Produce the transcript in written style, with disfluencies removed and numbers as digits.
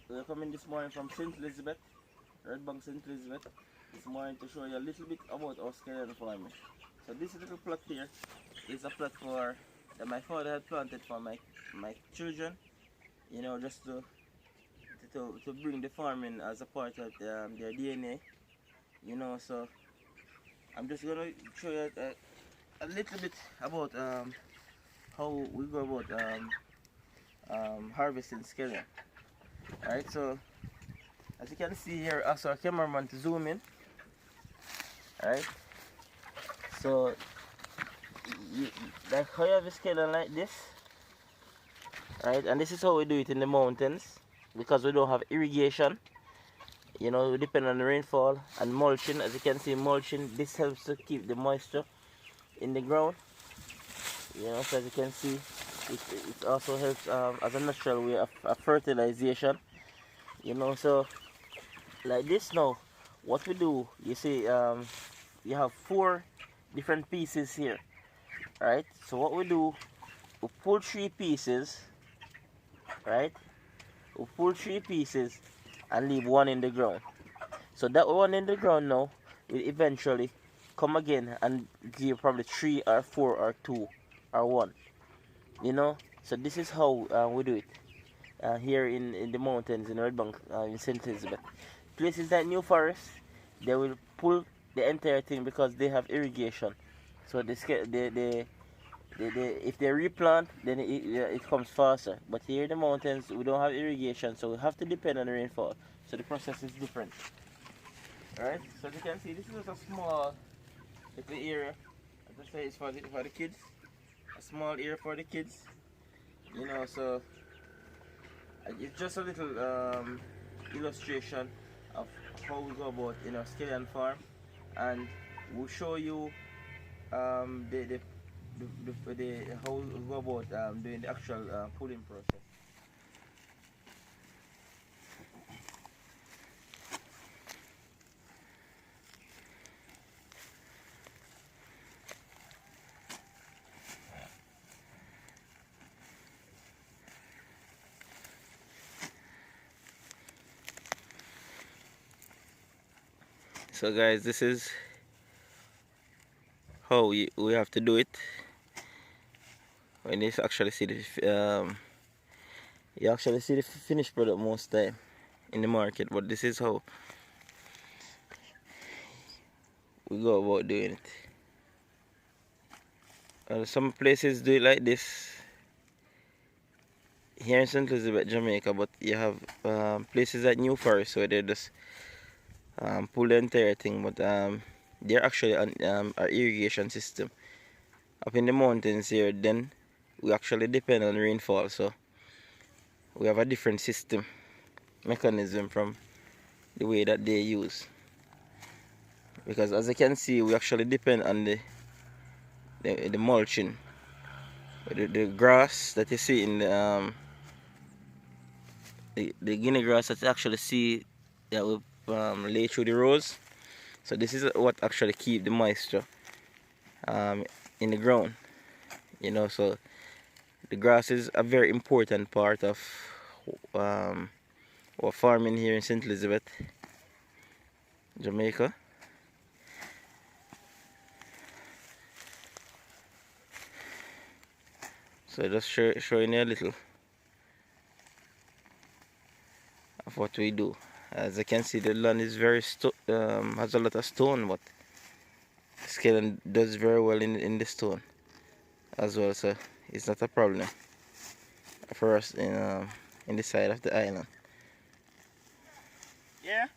we're coming this morning from St. Elizabeth, Red Bank St. Elizabeth, this morning to show you a little bit about our scallion farming. So this little plot here is a plot for that my father had planted for my children, you know, just to bring the farming as a part of their DNA, you know. So I'm just gonna show you a little bit about how we go about harvesting scallion. Alright, so as you can see here, ask our cameraman to zoom in. Alright, so like how you have a scallion like this, right? And this is how we do it in the mountains because we don't have irrigation. You know, we depend on the rainfall and mulching. As you can see, mulching, this helps to keep the moisture in the ground. You know, so as you can see, it also helps as a natural way of fertilization. You know, so like this now, what we do, you see, you have 4 different pieces here, right? So what we do, we pull 3 pieces, right? We pull 3 pieces and leave 1 in the ground. So that 1 in the ground now will eventually come again and give probably 3 or 4 or 2 or 1. You know, so this is how we do it here in the mountains in Red Bank in St. Elizabeth. Places like New Forest, they will pull the entire thing because they have irrigation. So if they replant, then it comes faster. But here in the mountains, we don't have irrigation, so we have to depend on the rainfall. So the process is different. Alright, so as you can see, this is just a small little area. As I say, it's for the kids. A small area for the kids. You know, so it's just a little illustration of how we go about in our scallion farm, and we'll show you how we go about doing the actual pulling process. So guys, this is how we have to do it. When you actually see the you actually see the finished product most time in the market, but this is how we go about doing it. Some places do it like this here in St. Elizabeth, Jamaica, but you have places like New Forest where they just pull the entire thing, but they're actually on our irrigation system. Up in the mountains here, then we actually depend on rainfall, so we have a different system mechanism from the way that they use, because as you can see, we actually depend on the mulching, the grass that you see in the guinea grass that you actually see that we lay through the rows. So this is what actually keep the moisture in the ground, you know. So the grass is a very important part of our farming here in St. Elizabeth, Jamaica. So just showing you a little of what we do. As you can see, the land is very has a lot of stone, but scallion does very well in the stone as well, so it's not a problem for us in the side of the island. Yeah.